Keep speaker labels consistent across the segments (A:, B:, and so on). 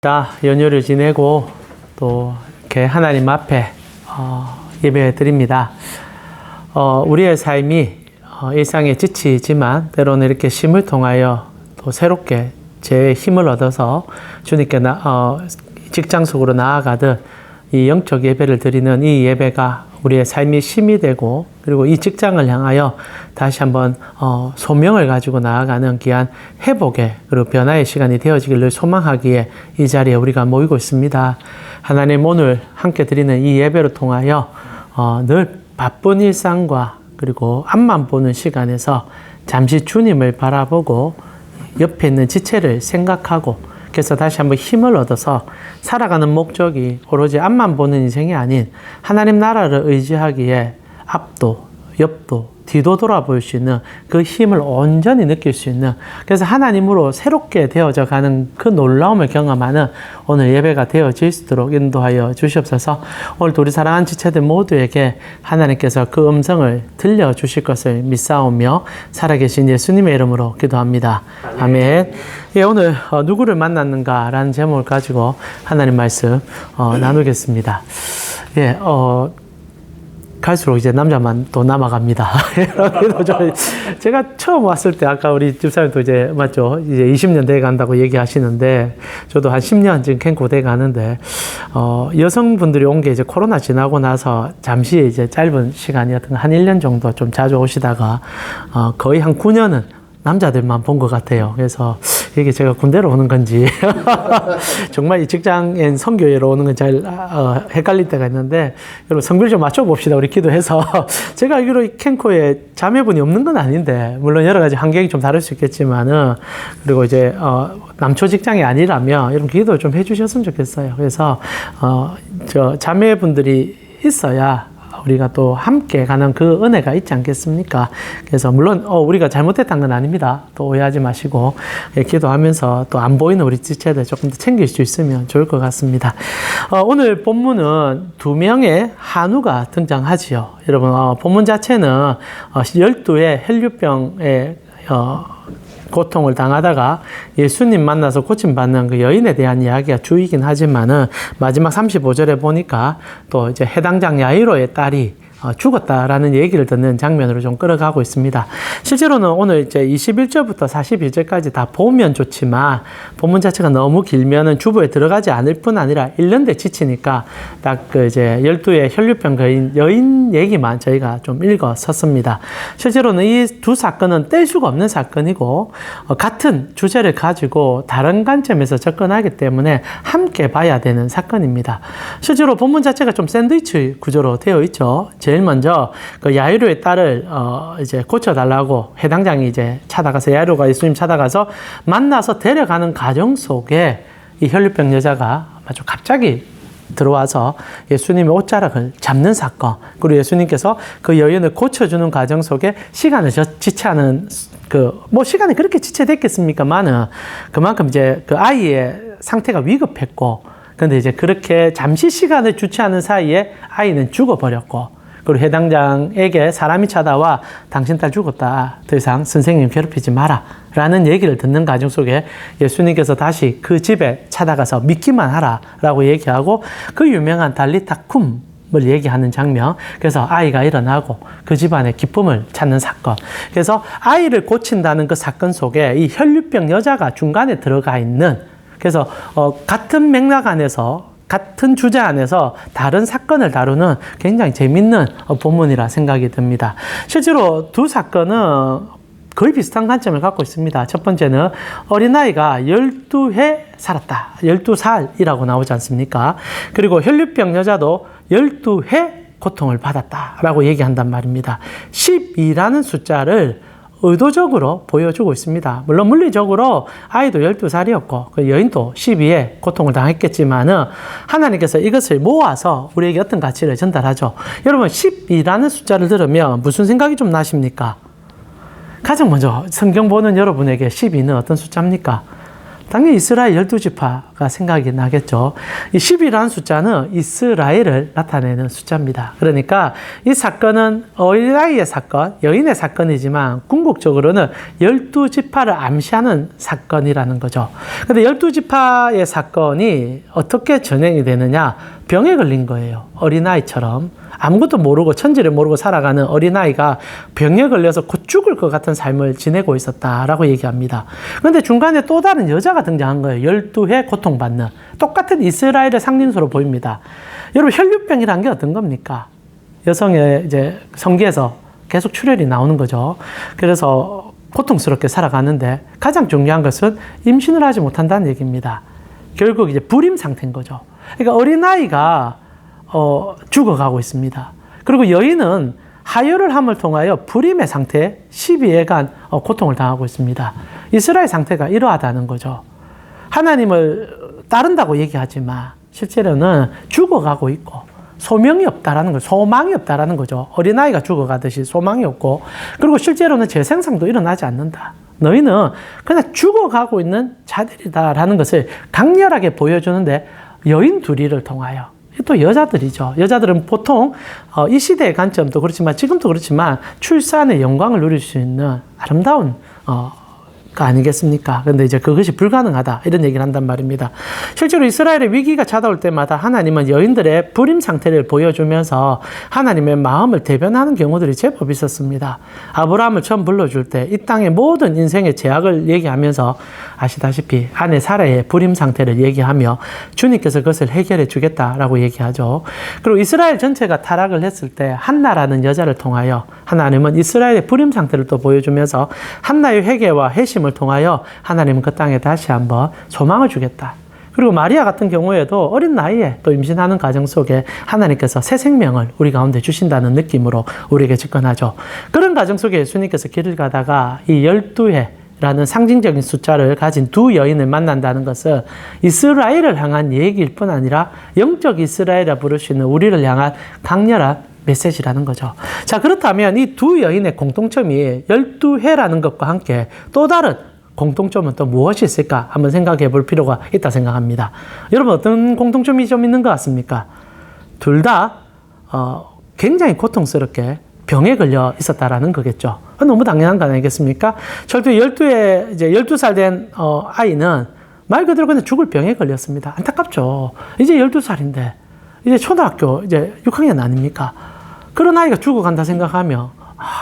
A: 연휴를 지내고 또 이렇게 하나님 앞에 예배 드립니다. 우리의 삶이 일상에 지치지만 때로는 이렇게 쉼을 통하여 또 새롭게 제 힘을 얻어서 주님께 직장 속으로 나아가듯 이 영적 예배를 드리는 이 예배가 우리의 삶이 쉼이 되고 그리고 이 직장을 향하여 다시 한번 소명을 가지고 나아가는 귀한 회복의 그리고 변화의 시간이 되어지기를 소망하기에 이 자리에 우리가 모이고 있습니다. 하나님 오늘 함께 드리는 이 예배를 통하여 늘 바쁜 일상과 그리고 앞만 보는 시간에서 잠시 주님을 바라보고 옆에 있는 지체를 생각하고 그래서 다시 한번 힘을 얻어서 살아가는 목적이 오로지 앞만 보는 인생이 아닌 하나님 나라를 의지하기에 앞도 옆도 뒤도 돌아볼 수 있는 그 힘을 온전히 느낄 수 있는 그래서 하나님으로 새롭게 되어져 가는 그 놀라움을 경험하는 오늘 예배가 되어질 수 있도록 인도하여 주시옵소서. 오늘 우리 사랑하는 지체들 모두에게 하나님께서 그 음성을 들려주실 것을 믿사오며 살아계신 예수님의 이름으로 기도합니다. 아멘. 예, 오늘 누구를 만났는가라는 제목을 가지고 하나님 말씀 나누겠습니다. 예, 갈수록 이제 남자만 또 남아갑니다. 제가 처음 왔을 때 아까 우리 집사님도 이제 맞죠? 이제 20년 돼 간다고 얘기하시는데 저도 한 10년 지금 캔고 돼 가는데 여성분들이 온 게 이제 코로나 지나고 나서 잠시 이제 짧은 시간이었던 한 1년 정도 좀 자주 오시다가 거의 한 9년은 남자들만 본 것 같아요. 그래서 이게 제가 군대로 오는 건지 정말 이 직장인 선교회로 오는 건 잘 헷갈릴 때가 있는데 여러분 성비를 좀 맞춰봅시다. 우리 기도해서 제가 알기로 이 캔코에 자매분이 없는 건 아닌데 물론 여러 가지 환경이 좀 다를 수 있겠지만은 그리고 이제 남초 직장이 아니라면 여러분 기도 좀 해주셨으면 좋겠어요. 그래서 저 자매분들이 있어야 우리가 또 함께 가는 그 은혜가 있지 않겠습니까? 그래서 물론 우리가 잘못했다는 건 아닙니다. 또 오해하지 마시고 기도하면서 또 안 보이는 우리 지체들 조금 더 챙길 수 있으면 좋을 것 같습니다. 오늘 본문은 두 명의 한우가 등장하지요. 여러분 본문 자체는 12의 혈류병에 고통을 당하다가 예수님 만나서 고침받는 그 여인에 대한 이야기가 주이긴 하지만은 마지막 35절에 보니까 또 이제 해당장 야이로의 딸이 죽었다라는 얘기를 듣는 장면으로 좀 끌어가고 있습니다. 실제로는 오늘 이제 21절부터 41절까지 다 보면 좋지만 본문 자체가 너무 길면은 주부에 들어가지 않을 뿐 아니라 읽는데 지치니까 딱 그 이제 12의 혈류병 여인 얘기만 저희가 좀 읽었었습니다. 실제로는 이 두 사건은 뗄 수가 없는 사건이고 같은 주제를 가지고 다른 관점에서 접근하기 때문에 함께 봐야 되는 사건입니다. 실제로 본문 자체가 좀 샌드위치 구조로 되어 있죠. 제일 먼저 그 야이로의 딸을 이제 고쳐달라고 해당장이 이제 찾아가서 야이로가 예수님 찾아가서 만나서 데려가는 과정 속에 이 혈류병 여자가 아주 갑자기 들어와서 예수님의 옷자락을 잡는 사건 그리고 예수님께서 그 여인을 고쳐주는 과정 속에 시간을 지체하는 시간이 그렇게 지체됐겠습니까만은 그만큼 이제 그 아이의 상태가 위급했고 근데 이제 그렇게 잠시 시간을 주체하는 사이에 아이는 죽어버렸고 그리고 해당장에게 사람이 찾아와 당신 딸 죽었다. 더 이상 선생님 괴롭히지 마라. 라는 얘기를 듣는 과정 속에 예수님께서 다시 그 집에 찾아가서 믿기만 하라. 라고 얘기하고 그 유명한 달리타 쿰을 얘기하는 장면. 그래서 아이가 일어나고 그 집안의 기쁨을 찾는 사건. 그래서 아이를 고친다는 그 사건 속에 이 혈류병 여자가 중간에 들어가 있는 그래서 같은 맥락 안에서 같은 주제 안에서 다른 사건을 다루는 굉장히 재밌는 본문이라 생각이 듭니다. 실제로 두 사건은 거의 비슷한 관점을 갖고 있습니다. 첫 번째는 어린아이가 12해 살았다. 12살이라고 나오지 않습니까? 그리고 혈류병 여자도 12해 고통을 받았다라고 얘기한단 말입니다. 12라는 숫자를 의도적으로 보여주고 있습니다. 물론 물리적으로 아이도 12살이었고 그 여인도 12에 고통을 당했겠지만은 하나님께서 이것을 모아서 우리에게 어떤 가치를 전달하죠. 여러분 12라는 숫자를 들으면 무슨 생각이 좀 나십니까? 가장 먼저 성경 보는 여러분에게 12는 어떤 숫자입니까? 당연히 이스라엘 12지파가 생각이 나겠죠. 이 10이라는 숫자는 이스라엘을 나타내는 숫자입니다. 그러니까 이 사건은 어린아이의 사건, 여인의 사건이지만 궁극적으로는 12지파를 암시하는 사건이라는 거죠. 근데 12지파의 사건이 어떻게 진행이 되느냐? 병에 걸린 거예요. 어린아이처럼. 아무것도 모르고 천지를 모르고 살아가는 어린아이가 병에 걸려서 곧 죽을 것 같은 삶을 지내고 있었다라고 얘기합니다. 그런데 중간에 또 다른 여자가 등장한 거예요. 12해 고통받는. 똑같은 이스라엘의 상징소로 보입니다. 여러분, 혈류병이란 게 어떤 겁니까? 여성의 이제 성기에서 계속 출혈이 나오는 거죠. 그래서 고통스럽게 살아가는데 가장 중요한 것은 임신을 하지 못한다는 얘기입니다. 결국 이제 불임 상태인 거죠. 그러니까 어린아이가 죽어가고 있습니다. 그리고 여인은 하혈을 함을 통하여 불임의 상태에 12회간 고통을 당하고 있습니다. 이스라엘 상태가 이러하다는 거죠. 하나님을 따른다고 얘기하지만 실제로는 죽어가고 있고 소명이 없다라는 거, 소망이 없다라는 거죠. 어린아이가 죽어가듯이 소망이 없고, 그리고 실제로는 재생산도 일어나지 않는다. 너희는 그냥 죽어가고 있는 자들이다라는 것을 강렬하게 보여주는데 여인 둘이를 통하여 또 여자들이죠. 여자들은 보통 이 시대의 관점도 그렇지만 지금도 그렇지만 출산의 영광을 누릴 수 있는 아름다운 가 아니겠습니까? 근데 이제 그것이 불가능하다 이런 얘기를 한단 말입니다. 실제로 이스라엘의 위기가 찾아올 때마다 하나님은 여인들의 불임 상태를 보여주면서 하나님의 마음을 대변하는 경우들이 제법 있었습니다. 아브라함을 처음 불러줄 때 이 땅의 모든 인생의 제약을 얘기하면서 아시다시피 아내 사라의 불임 상태를 얘기하며 주님께서 그것을 해결해 주겠다라고 얘기하죠. 그리고 이스라엘 전체가 타락을 했을 때 한나라는 여자를 통하여 하나님은 이스라엘의 불임 상태를 또 보여주면서 한나의 회개와 회심을 통하여 하나님은 그 땅에 다시 한번 소망을 주겠다. 그리고 마리아 같은 경우에도 어린 나이에 또 임신하는 과정 속에 하나님께서 새 생명을 우리 가운데 주신다는 느낌으로 우리에게 접근하죠. 그런 과정 속에 예수님께서 길을 가다가 이 12회라는 상징적인 숫자를 가진 두 여인을 만난다는 것은 이스라엘을 향한 얘기일 뿐 아니라 영적 이스라엘이라 부를 수 있는 우리를 향한 강렬한 메시지라는 거죠. 자, 그렇다면 이 두 여인의 공통점이 12회라는 것과 함께 또 다른 공통점은 또 무엇이 있을까 한번 생각해 볼 필요가 있다 생각합니다. 여러분, 어떤 공통점이 좀 있는 것 같습니까? 둘 다 굉장히 고통스럽게 병에 걸려 있었다라는 거겠죠. 너무 당연한 거 아니겠습니까? 절대 12살 된 아이는 말 그대로 그냥 죽을 병에 걸렸습니다. 안타깝죠. 이제 12살인데 이제 초등학교 이제 6학년 아닙니까? 그런 아이가 죽어간다 생각하면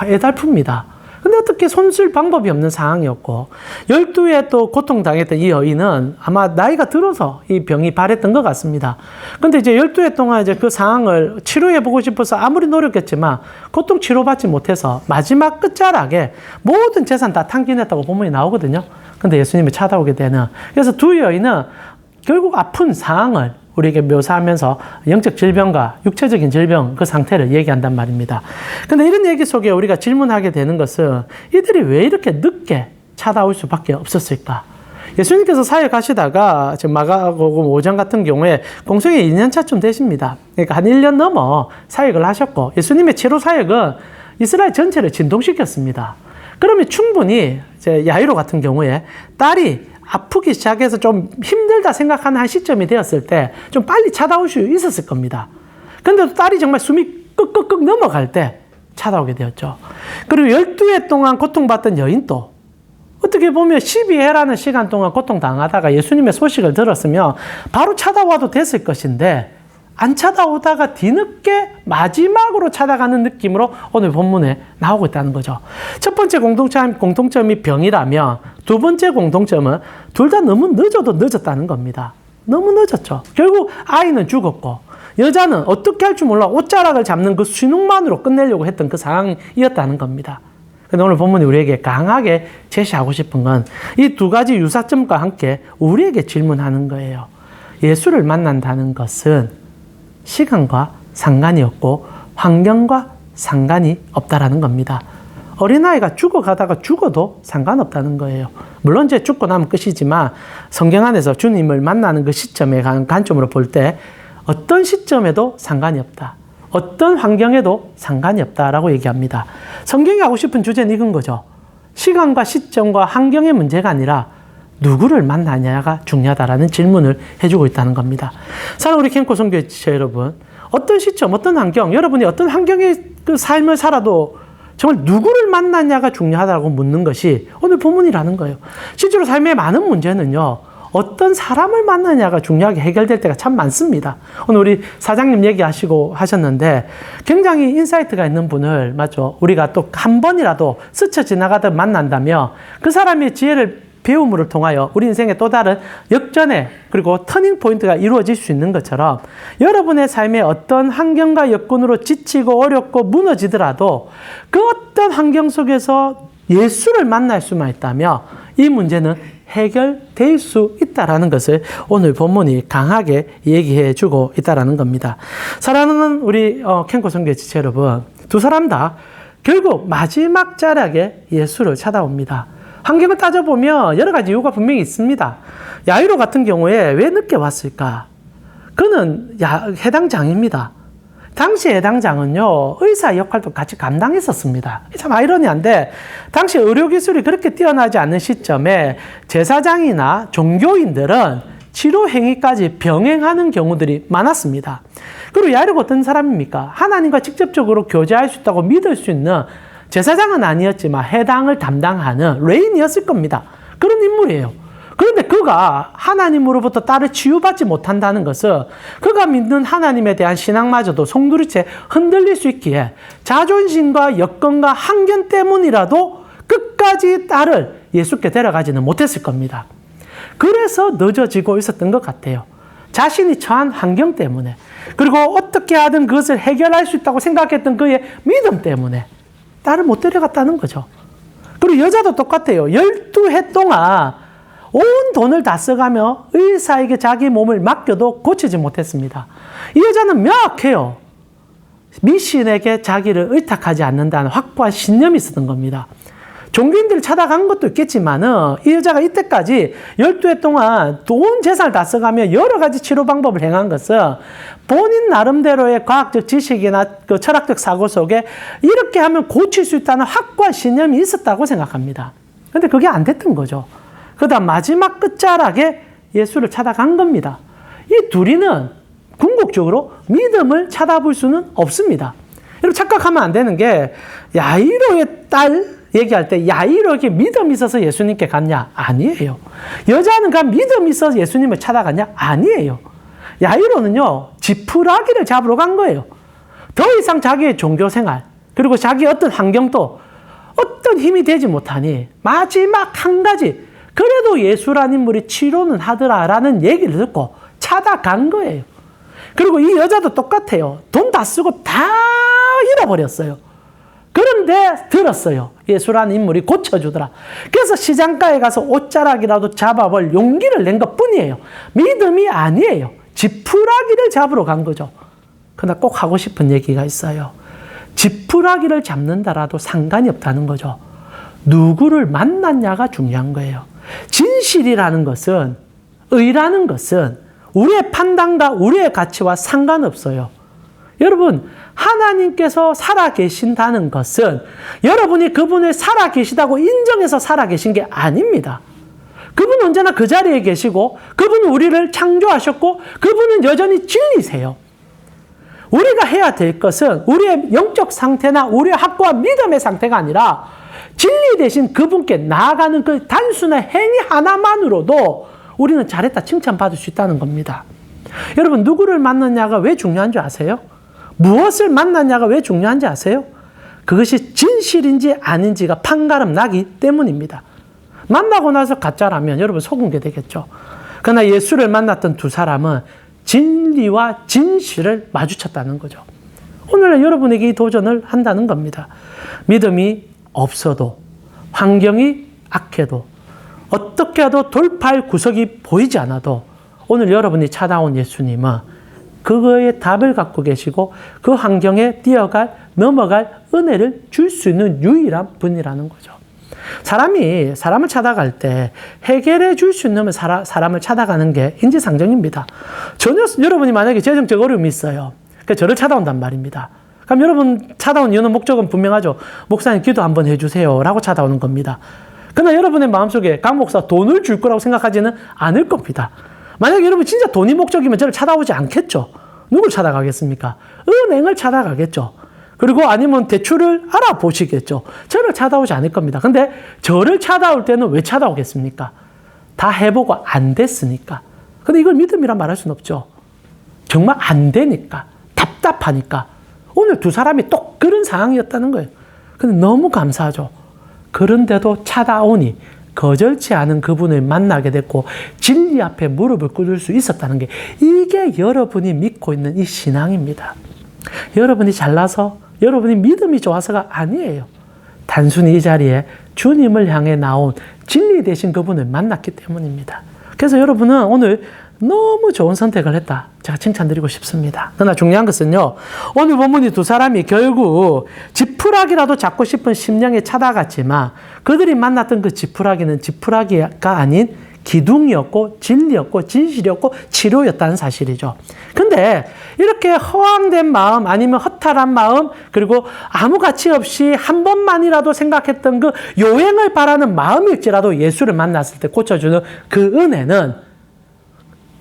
A: 애달픕니다. 근데 어떻게 손쓸 방법이 없는 상황이었고 12에 또 고통당했던 이 여인은 아마 나이가 들어서 이 병이 발했던 것 같습니다. 근데 이제 12해 동안 이제 그 상황을 치료해보고 싶어서 아무리 노력했지만 고통 치료받지 못해서 마지막 끝자락에 모든 재산 다 탕진했다고 본문이 나오거든요. 근데 예수님이 찾아오게 되는, 그래서 두 여인은 결국 아픈 상황을 우리에게 묘사하면서 영적 질병과 육체적인 질병 그 상태를 얘기한단 말입니다. 근데 이런 얘기 속에 우리가 질문하게 되는 것은 이들이 왜 이렇게 늦게 찾아올 수밖에 없었을까? 예수님께서 사역하시다가 지금 마가복음 5장 같은 경우에 공생애 2년차쯤 되십니다. 그러니까 한 1년 넘어 사역을 하셨고 예수님의 치료 사역은 이스라엘 전체를 진동시켰습니다. 그러면 충분히 이제 야이로 같은 경우에 딸이 아프기 시작해서 좀 힘들다 생각하는 한 시점이 되었을 때 좀 빨리 찾아올 수 있었을 겁니다. 근데 딸이 정말 숨이 끄끄끄 넘어갈 때 찾아오게 되었죠. 그리고 12해 동안 고통받던 여인도 어떻게 보면 12회라는 시간 동안 고통당하다가 예수님의 소식을 들었으면 바로 찾아와도 됐을 것인데 안 찾아오다가 뒤늦게 마지막으로 찾아가는 느낌으로 오늘 본문에 나오고 있다는 거죠. 첫 번째 공통점이 병이라면 두 번째 공통점은 둘 다 너무 늦어도 늦었다는 겁니다. 너무 늦었죠. 결국 아이는 죽었고 여자는 어떻게 할 줄 몰라 옷자락을 잡는 그 순응만으로 끝내려고 했던 그 상황이었다는 겁니다. 근데 오늘 본문이 우리에게 강하게 제시하고 싶은 건 이 두 가지 유사점과 함께 우리에게 질문하는 거예요. 예수를 만난다는 것은 시간과 상관이 없고 환경과 상관이 없다라는 겁니다. 어린아이가 죽어가다가 죽어도 상관없다는 거예요. 물론 이제 죽고 나면 끝이지만 성경 안에서 주님을 만나는 그 시점에 관한 관점으로 볼 때 어떤 시점에도 상관이 없다. 어떤 환경에도 상관이 없다라고 얘기합니다. 성경이 하고 싶은 주제는 이건 거죠. 시간과 시점과 환경의 문제가 아니라 누구를 만나냐가 중요하다라는 질문을 해주고 있다는 겁니다. 사랑하는 우리 캠코 선교회 지체 여러분, 어떤 시점, 어떤 환경, 여러분이 어떤 환경의 그 삶을 살아도 정말 누구를 만나냐가 중요하다고 묻는 것이 오늘 본문이라는 거예요. 실제로 삶의 많은 문제는요, 어떤 사람을 만나냐가 중요하게 해결될 때가 참 많습니다. 오늘 우리 사장님 얘기하시고 하셨는데 굉장히 인사이트가 있는 분을, 맞죠? 우리가 또 한 번이라도 스쳐 지나가다 만난다면 그 사람의 지혜를 배움을 통하여 우리 인생의 또 다른 역전의 그리고 터닝 포인트가 이루어질 수 있는 것처럼 여러분의 삶의 어떤 환경과 여건으로 지치고 어렵고 무너지더라도 그 어떤 환경 속에서 예수를 만날 수만 있다면 이 문제는 해결될 수 있다라는 것을 오늘 본문이 강하게 얘기해 주고 있다라는 겁니다. 사랑하는 우리 캠코 선교회 지체 여러분, 두 사람 다 결국 마지막 자락에 예수를 찾아옵니다. 환경을 따져보면 여러 가지 이유가 분명히 있습니다. 야이로 같은 경우에 왜 늦게 왔을까? 그는 해당장입니다. 당시 해당장은요, 의사 역할도 같이 감당했었습니다. 참 아이러니한데, 당시 의료기술이 그렇게 뛰어나지 않는 시점에 제사장이나 종교인들은 치료 행위까지 병행하는 경우들이 많았습니다. 그리고 야이로가 어떤 사람입니까? 하나님과 직접적으로 교제할 수 있다고 믿을 수 있는, 제사장은 아니었지만 해당을 담당하는 레인이었을 겁니다. 그런 인물이에요. 그런데 그가 하나님으로부터 딸을 치유받지 못한다는 것은 그가 믿는 하나님에 대한 신앙마저도 송두리째 흔들릴 수 있기에 자존심과 여건과 환경 때문이라도 끝까지 딸을 예수께 데려가지는 못했을 겁니다. 그래서 늦어지고 있었던 것 같아요. 자신이 처한 환경 때문에, 그리고 어떻게 하든 그것을 해결할 수 있다고 생각했던 그의 믿음 때문에 딸을 못 데려갔다는 거죠. 그리고 여자도 똑같아요. 12해 동안 온 돈을 다 써가며 의사에게 자기 몸을 맡겨도 고치지 못했습니다. 이 여자는 명확해요. 미신에게 자기를 의탁하지 않는다는 확고한 신념이 있었던 겁니다. 종교인들을 찾아간 것도 있겠지만은 이 여자가 이때까지 12해 동안 온 재산을 다 써가며 여러 가지 치료 방법을 행한 것은 본인 나름대로의 과학적 지식이나 그 철학적 사고 속에 이렇게 하면 고칠 수 있다는 확고한 신념이 있었다고 생각합니다. 근데 그게 안 됐던 거죠. 그다음 마지막 끝자락에 예수를 찾아간 겁니다. 이 둘이는 궁극적으로 믿음을 찾아볼 수는 없습니다. 여러분 착각하면 안 되는 게 야이로의 딸 얘기할 때 야이로에게 믿음이 있어서 예수님께 갔냐? 아니에요. 여자는 그 믿음이 있어서 예수님을 찾아갔냐? 아니에요. 야이로는요, 지푸라기를 잡으러 간 거예요. 더 이상 자기의 종교생활, 그리고 자기 어떤 환경도 어떤 힘이 되지 못하니 마지막 한 가지, 그래도 예수라는 인물이 치료는 하더라라는 얘기를 듣고 찾아간 거예요. 그리고 이 여자도 똑같아요. 돈 다 쓰고 다 잃어버렸어요. 그런데 들었어요. 예수라는 인물이 고쳐주더라. 그래서 시장가에 가서 옷자락이라도 잡아볼 용기를 낸 것뿐이에요. 믿음이 아니에요. 지푸라기를 잡으러 간 거죠. 그러나 꼭 하고 싶은 얘기가 있어요. 지푸라기를 잡는다라도 상관이 없다는 거죠. 누구를 만났냐가 중요한 거예요. 진실이라는 것은, 의라는 것은 우리의 판단과 우리의 가치와 상관없어요. 여러분, 하나님께서 살아계신다는 것은 여러분이 그분을 살아계시다고 인정해서 살아계신 게 아닙니다. 그분은 언제나 그 자리에 계시고 그분은 우리를 창조하셨고 그분은 여전히 진리세요. 우리가 해야 될 것은 우리의 영적 상태나 우리의 확고한 믿음의 상태가 아니라 진리 대신 그분께 나아가는 그 단순한 행위 하나만으로도 우리는 잘했다 칭찬받을 수 있다는 겁니다. 여러분, 누구를 만났냐가 왜 중요한 줄 아세요? 무엇을 만났냐가 왜 중요한지 아세요? 그것이 진실인지 아닌지가 판가름 나기 때문입니다. 만나고 나서 가짜라면 여러분 속은 게 되겠죠. 그러나 예수를 만났던 두 사람은 진리와 진실을 마주쳤다는 거죠. 오늘날 여러분에게 이 도전을 한다는 겁니다. 믿음이 없어도, 환경이 악해도, 어떻게 해도 돌파할 구석이 보이지 않아도 오늘 여러분이 찾아온 예수님은 그거의 답을 갖고 계시고 그 환경에 뛰어갈, 넘어갈 은혜를 줄 수 있는 유일한 분이라는 거죠. 사람이 사람을 찾아갈 때 해결해 줄 수 있는 사람을 찾아가는 게 인지상정입니다. 전혀 여러분이 만약에 재정적 어려움이 있어요. 그러니까 저를 찾아온단 말입니다. 그럼 여러분 찾아온 이유는 목적은 분명하죠. 목사님 기도 한번 해주세요 라고 찾아오는 겁니다. 그러나 여러분의 마음속에 강 목사 돈을 줄 거라고 생각하지는 않을 겁니다. 만약에 여러분 진짜 돈이 목적이면 저를 찾아오지 않겠죠. 누굴 찾아가겠습니까? 은행을 찾아가겠죠. 그리고 아니면 대출을 알아보시겠죠. 저를 찾아오지 않을 겁니다. 근데 저를 찾아올 때는 왜 찾아오겠습니까? 다 해보고 안 됐으니까. 근데 이걸 믿음이라 말할 수는 없죠. 정말 안 되니까. 답답하니까. 오늘 두 사람이 똑 그런 상황이었다는 거예요. 근데 너무 감사하죠. 그런데도 찾아오니 거절치 않은 그분을 만나게 됐고 진리 앞에 무릎을 꿇을 수 있었다는 게 이게 여러분이 믿고 있는 이 신앙입니다. 여러분이 잘나서 여러분이 믿음이 좋아서가 아니에요. 단순히 이 자리에 주님을 향해 나온 진리 되신 그분을 만났기 때문입니다. 그래서 여러분은 오늘 너무 좋은 선택을 했다. 제가 칭찬드리고 싶습니다. 그러나 중요한 것은요. 오늘 본문이 두 사람이 결국 지푸라기라도 잡고 싶은 심령에 찾아갔지만 그들이 만났던 그 지푸라기는 지푸라기가 아닌 기둥이었고 진리였고 진실이었고 치료였다는 사실이죠. 근데 이렇게 허황된 마음 아니면 허탈한 마음 그리고 아무 가치 없이 한 번만이라도 생각했던 그 요행을 바라는 마음일지라도 예수를 만났을 때 고쳐주는 그 은혜는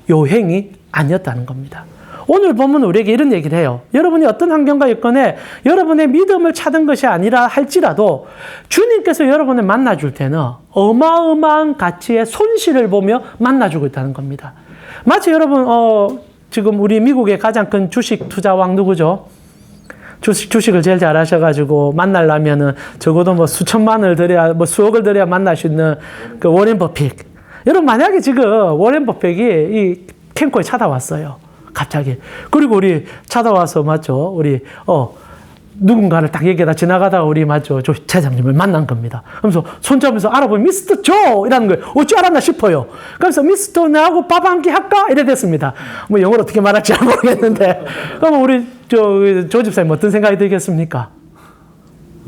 A: 요행이 아니었다는 겁니다. 오늘 보면 우리에게 이런 얘기를 해요. 여러분이 어떤 환경과 여건에 여러분의 믿음을 찾은 것이 아니라 할지라도 주님께서 여러분을 만나줄 때는 어마어마한 가치의 손실을 보며 만나주고 있다는 겁니다. 마치 여러분 지금 우리 미국의 가장 큰 주식 투자왕 누구죠? 주식을 제일 잘 하셔가지고 만나려면은 적어도 뭐 수천만 원을 들여야 뭐 수억을 들여야 만날 수 있는 그 워렌 버핏. 여러분 만약에 지금 워렌 버핏이 이 캠코에 찾아왔어요. 갑자기. 그리고 우리 찾아와서 맞죠? 우리 누군가를 딱 얘기하다 지나가다가 우리 맞죠? 조 차장님을 만난 겁니다. 그러면서 손잡으면서 알아보면 미스터 조! 이라는 거예요. 어찌 알았나 싶어요. 그래서 미스터 나하고 밥 한 끼 할까? 이래 됐습니다. 뭐 영어로 어떻게 말할지 잘 모르겠는데. 그러면 우리 조 집사님 어떤 생각이 들겠습니까?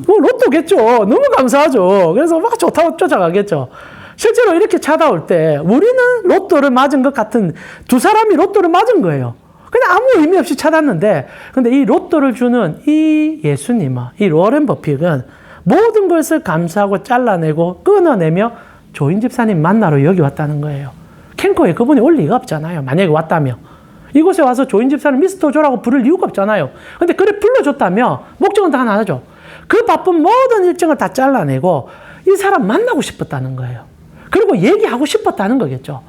A: 로또겠죠. 너무 감사하죠. 그래서 막 좋다고 쫓아가겠죠. 실제로 이렇게 찾아올 때 우리는 로또를 맞은 것 같은 두 사람이 로또를 맞은 거예요. 그냥 아무 의미 없이 찾았는데 근데 이 로또를 주는 이 예수님은 이 워렌 버핏은 모든 것을 감사하고 잘라내고 끊어내며 조인 집사님 만나러 여기 왔다는 거예요. 캠코에 그분이 올 리가 없잖아요. 만약에 왔다면. 이곳에 와서 조인 집사님 미스터 조라고 부를 이유가 없잖아요. 근데 그래 불러줬다면 목적은 다 하나죠. 그 바쁜 모든 일정을 다 잘라내고 이 사람 만나고 싶었다는 거예요. 그리고 얘기하고 싶었다는 거겠죠.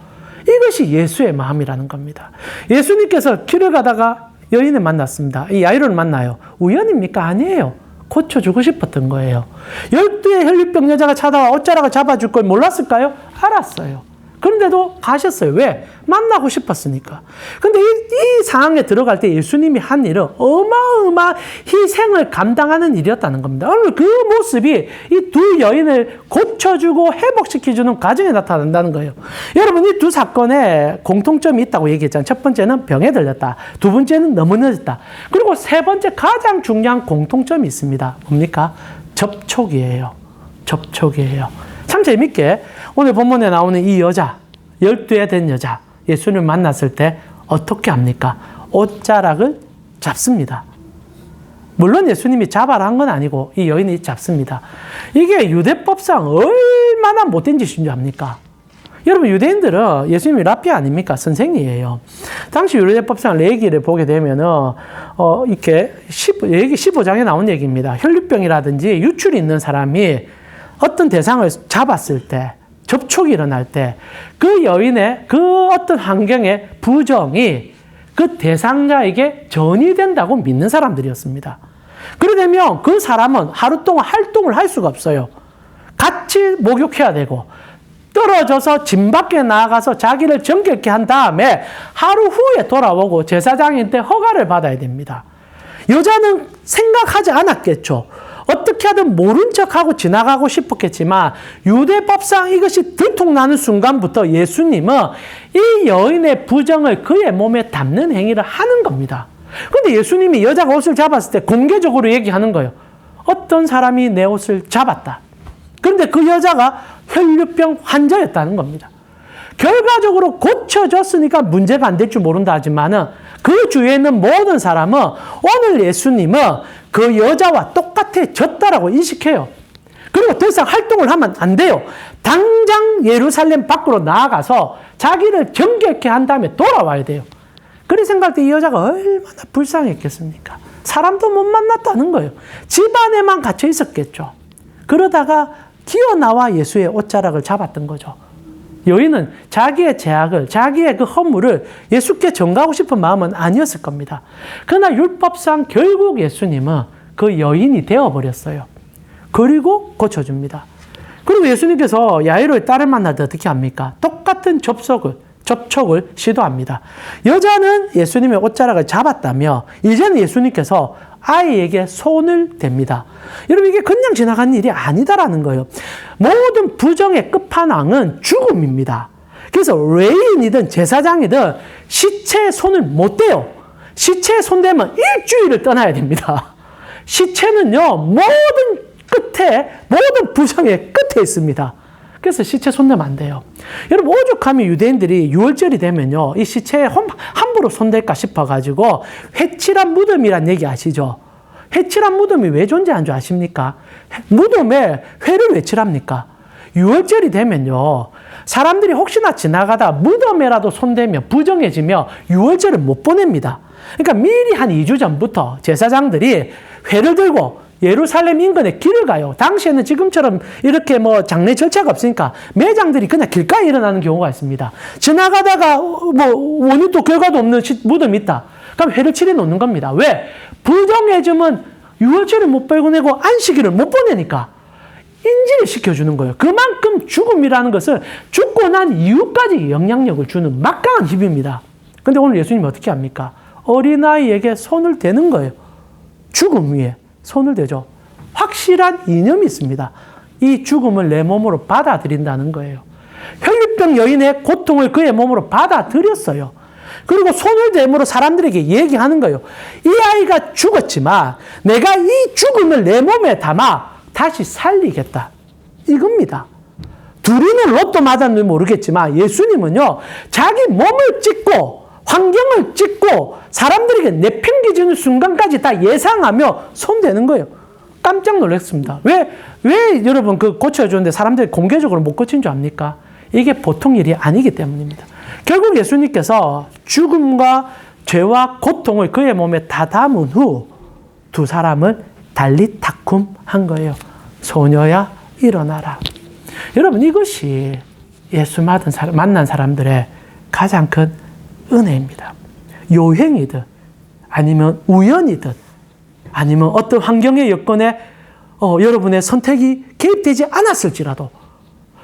A: 이것이 예수의 마음이라는 겁니다. 예수님께서 길을 가다가 여인을 만났습니다. 이 야이로를 만나요. 우연입니까? 아니에요. 고쳐주고 싶었던 거예요. 12의 혈류병 여자가 찾아와 어쩌라고 잡아줄 걸 몰랐을까요? 알았어요. 그런데도 가셨어요. 왜? 만나고 싶었으니까. 근데 이 상황에 들어갈 때 예수님이 한 일은 어마어마한 희생을 감당하는 일이었다는 겁니다. 오늘 그 모습이 이 두 여인을 고쳐주고 회복시켜주는 과정에 나타난다는 거예요. 여러분, 이 두 사건에 공통점이 있다고 얘기했잖아요. 첫 번째는 병에 들렸다. 두 번째는 너무 늦었다. 그리고 세 번째 가장 중요한 공통점이 있습니다. 뭡니까? 접촉이에요. 접촉이에요. 참 재밌게 오늘 본문에 나오는 이 여자, 12에 된 여자, 예수님을 만났을 때 어떻게 합니까? 옷자락을 잡습니다. 물론 예수님이 잡아라 한 건 아니고 이 여인이 잡습니다. 이게 유대법상 얼마나 못된 짓인 줄 압니까? 여러분 유대인들은 예수님이 랍비 아닙니까? 선생이에요. 당시 유대법상 레위기를 보게 되면은 이렇게 레위기 15장에 나온 얘기입니다. 혈류병이라든지 유출이 있는 사람이 어떤 대상을 잡았을 때, 접촉이 일어날 때, 그 여인의 그 어떤 환경의 부정이 그 대상자에게 전이된다고 믿는 사람들이었습니다. 그러려면 그 사람은 하루 동안 활동을 할 수가 없어요. 같이 목욕해야 되고, 떨어져서 집 밖에 나가서 자기를 정결케 한 다음에 하루 후에 돌아오고 제사장한테 허가를 받아야 됩니다. 여자는 생각하지 않았겠죠. 어떻게 하든 모른 척하고 지나가고 싶었겠지만 유대법상 이것이 들통나는 순간부터 예수님은 이 여인의 부정을 그의 몸에 담는 행위를 하는 겁니다. 그런데 예수님이 여자가 옷을 잡았을 때 공개적으로 얘기하는 거예요. 어떤 사람이 내 옷을 잡았다. 그런데 그 여자가 혈류병 환자였다는 겁니다. 결과적으로 고쳐졌으니까 문제가 안 될 줄 모른다 하지만은 그 주위에 있는 모든 사람은 오늘 예수님은 그 여자와 똑같아졌다라고 인식해요. 그리고 더 이상 활동을 하면 안 돼요. 당장 예루살렘 밖으로 나아가서 자기를 정결케 한 다음에 돌아와야 돼요. 그런 생각할 때 이 여자가 얼마나 불쌍했겠습니까? 사람도 못 만났다는 거예요. 집 안에만 갇혀 있었겠죠. 그러다가 기어나와 예수의 옷자락을 잡았던 거죠. 여인은 자기의 죄악을, 자기의 그 허물을 예수께 전가하고 싶은 마음은 아니었을 겁니다. 그러나 율법상 결국 예수님은 그 여인이 되어버렸어요. 그리고 고쳐줍니다. 그리고 예수님께서 야이로의 딸을 만날 때 어떻게 합니까? 똑같은 접촉을 시도합니다. 여자는 예수님의 옷자락을 잡았다며 이제는 예수님께서 아이에게 손을 댑니다. 여러분, 이게 그냥 지나간 일이 아니다라는 거예요. 모든 부정의 끝판왕은 죽음입니다. 그래서 레위인이든 제사장이든 시체에 손을 못 대요. 시체에 손대면 일주일을 떠나야 됩니다. 시체는요, 모든 부정의 끝에 있습니다. 그래서 시체 손대면 안 돼요. 여러분, 오죽하면 유대인들이 6월절이 되면요, 이 시체에 함부로 손댈까 싶어가지고 회칠한 무덤이란 얘기 아시죠? 회칠한 무덤이 왜 존재하는 줄 아십니까? 무덤에 회를 왜 칠합니까? 6월절이 되면요, 사람들이 혹시나 지나가다 무덤에라도 손대면 부정해지며 6월절을 못 보냅니다. 그러니까 미리 한 2주 전부터 제사장들이 회를 들고 예루살렘 인근에 길을 가요. 당시에는 지금처럼 이렇게 뭐 장례 절차가 없으니까 매장들이 그냥 길가에 일어나는 경우가 있습니다. 지나가다가 뭐 원인도 결과도 없는 무덤이 있다. 그럼 회를 칠해 놓는 겁니다. 왜? 부정해지면 6월절을 못 발견하고 안식일을 못 보내니까 인지를 시켜주는 거예요. 그만큼 죽음이라는 것은 죽고 난 이후까지 영향력을 주는 막강한 힘입니다. 근데 오늘 예수님이 어떻게 합니까? 어린아이에게 손을 대는 거예요. 죽음 위에 손을 대죠. 확실한 이념이 있습니다. 이 죽음을 내 몸으로 받아들인다는 거예요. 혈류병 여인의 고통을 그의 몸으로 받아들였어요. 그리고 손을 대므로 사람들에게 얘기하는 거예요. 이 아이가 죽었지만 내가 이 죽음을 내 몸에 담아 다시 살리겠다. 이겁니다. 둘이는 로또 맞았는지 모르겠지만 예수님은요, 자기 몸을 찢고 환경을 찢고 사람들에게 내팽개치는 순간까지 다 예상하며 손대는 거예요. 깜짝 놀랐습니다. 왜 여러분 그 고쳐주는데 사람들이 공개적으로 못 고친 줄 압니까? 이게 보통 일이 아니기 때문입니다. 결국 예수님께서 죽음과 죄와 고통을 그의 몸에 다 담은 후 두 사람을 달리타쿰한 거예요. 소녀야 일어나라. 여러분, 이것이 예수 만난 사람들의 가장 큰 은혜입니다. 요행이든 아니면 우연이든 아니면 어떤 환경의 여건에 여러분의 선택이 개입되지 않았을지라도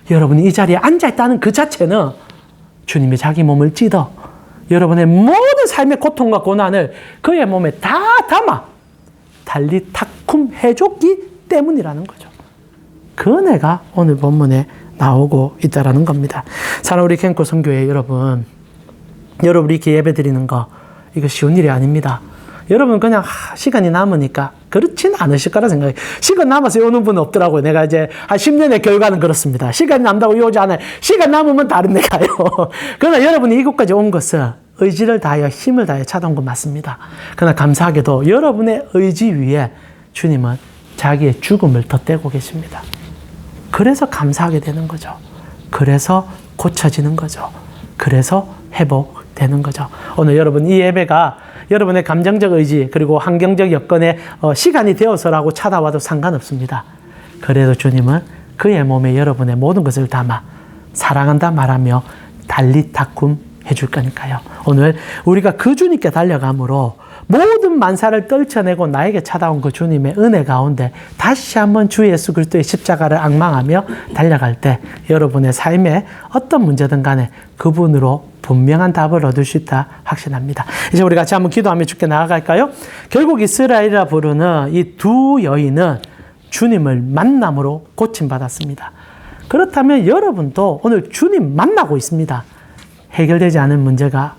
A: 여러분이 이 자리에 앉아있다는 그 자체는 주님이 자기 몸을 찢어 여러분의 모든 삶의 고통과 고난을 그의 몸에 다 담아 달리타쿰 해줬기 때문이라는 거죠. 그 은혜가 오늘 본문에 나오고 있다는 겁니다. 사랑하는 우리 갱코 선교회 여러분, 이렇게 예배 드리는 거 이거 쉬운 일이 아닙니다. 여러분 그냥 시간이 남으니까 그렇진 않으실 거라 생각해요. 시간 남아서 오는 분은 없더라고요. 내가 이제 한 10년의 결과는 그렇습니다. 시간이 남다고 오지 않아요. 시간 남으면 다른 데 가요. 그러나 여러분이 이곳까지 온 것은 의지를 다하여 힘을 다하여 찾아온 건 맞습니다. 그러나 감사하게도 여러분의 의지 위에 주님은 자기의 죽음을 덧대고 계십니다. 그래서 감사하게 되는 거죠. 그래서 고쳐지는 거죠. 그래서 회복되는 거죠. 오늘 여러분 이 예배가 여러분의 감정적 의지 그리고 환경적 여건에 시간이 되어서라고 찾아와도 상관없습니다. 그래도 주님은 그의 몸에 여러분의 모든 것을 담아 사랑한다 말하며 달리타쿰 해줄 거니까요. 오늘 우리가 그 주님께 달려감으로 모든 만사를 떨쳐내고 나에게 찾아온 그 주님의 은혜 가운데 다시 한번 주 예수 그리스도의 십자가를 앙망하며 달려갈 때 여러분의 삶에 어떤 문제든 간에 그분으로 분명한 답을 얻을 수 있다 확신합니다. 이제 우리 같이 한번 기도하며 주께 나아갈까요? 결국 이스라엘이라 부르는 이 두 여인은 주님을 만남으로 고침받았습니다. 그렇다면 여러분도 오늘 주님 만나고 있습니다. 해결되지 않은 문제가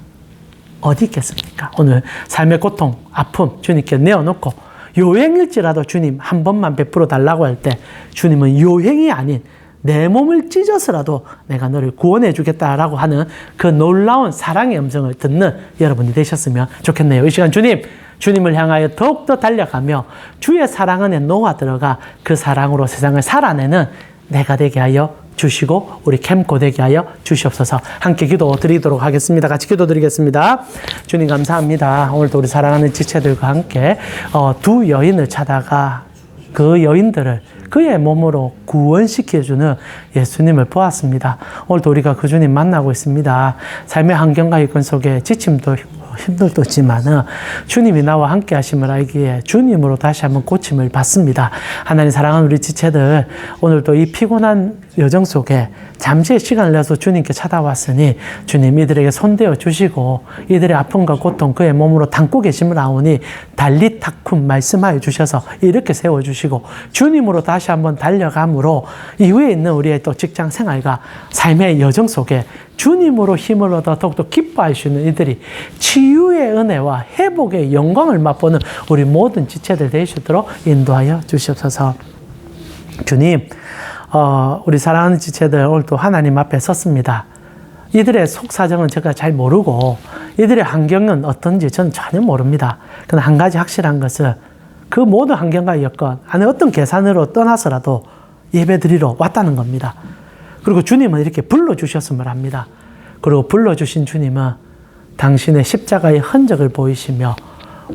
A: 어디 있겠습니까? 오늘 삶의 고통, 아픔 주님께 내어놓고 요행일지라도 주님 한 번만 베풀어 달라고 할 때 주님은 요행이 아닌 내 몸을 찢어서라도 내가 너를 구원해 주겠다라고 하는 그 놀라운 사랑의 음성을 듣는 여러분이 되셨으면 좋겠네요. 이 시간 주님을 향하여 더욱더 달려가며 주의 사랑 안에 녹아 들어가 그 사랑으로 세상을 살아내는 내가 되게 하여 주시고 우리 캠코 되게 하여 주시옵소서. 함께 기도 드리도록 하겠습니다. 같이 기도 드리겠습니다. 주님 감사합니다. 오늘도 우리 사랑하는 지체들과 함께 두 여인을 찾아가 그 여인들을 그의 몸으로 구원시켜주는 예수님을 보았습니다. 오늘도 우리가 그 주님 만나고 있습니다. 삶의 환경과 여건 속에 지침도 힘들도 있지만은 주님이 나와 함께 하심을 알기에 주님으로 다시 한번 고침을 받습니다. 하나님 사랑하는 우리 지체들, 오늘도 이 피곤한 여정 속에 잠시의 시간을 내서 주님께 찾아왔으니 주님 이들에게 손대어 주시고 이들의 아픔과 고통 그의 몸으로 담고 계심을 아오니 달리타쿰 말씀하여 주셔서 이렇게 세워주시고 주님으로 다시 한번 달려감으로 이후에 있는 우리의 또 직장 생활과 삶의 여정 속에 주님으로 힘을 얻어 더욱더 기뻐할 수 있는 이들이 치유의 은혜와 회복의 영광을 맛보는 우리 모든 지체들 되시도록 인도하여 주시옵소서. 주님, 우리 사랑하는 지체들 오늘 또 하나님 앞에 섰습니다. 이들의 속사정은 제가 잘 모르고 이들의 환경은 어떤지 저는 전혀 모릅니다. 그러나 한 가지 확실한 것은 그 모든 환경과 여건 안에 어떤 계산으로 떠나서라도 예배드리러 왔다는 겁니다. 그리고 주님은 이렇게 불러주셨음을 합니다. 그리고 불러주신 주님은 당신의 십자가의 흔적을 보이시며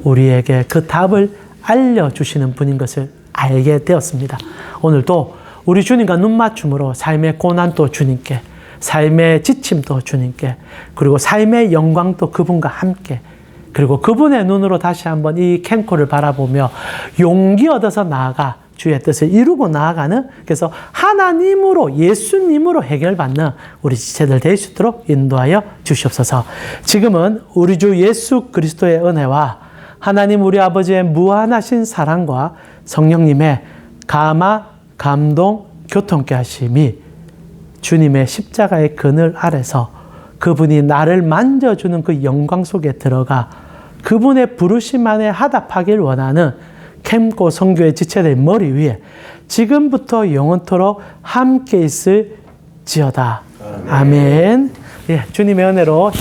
A: 우리에게 그 답을 알려주시는 분인 것을 알게 되었습니다. 오늘도 우리 주님과 눈맞춤으로 삶의 고난도 주님께, 삶의 지침도 주님께, 그리고 삶의 영광도 그분과 함께, 그리고 그분의 눈으로 다시 한번 이 캠코를 바라보며 용기 얻어서 나아가 주의 뜻을 이루고 나아가는, 그래서 하나님으로 예수님으로 해결받는 우리 지체들 될 수 있도록 인도하여 주시옵소서. 지금은 우리 주 예수 그리스도의 은혜와 하나님 우리 아버지의 무한하신 사랑과 성령님의 감화, 감동, 교통케 하심이 주님의 십자가의 그늘 아래서 그분이 나를 만져주는 그 영광 속에 들어가 그분의 부르심 안에 하답하길 원하는 캠코 선교의 지체들 머리 위에 지금부터 영원토록 함께 있을지어다. 아멘. 예, 주님의 은혜로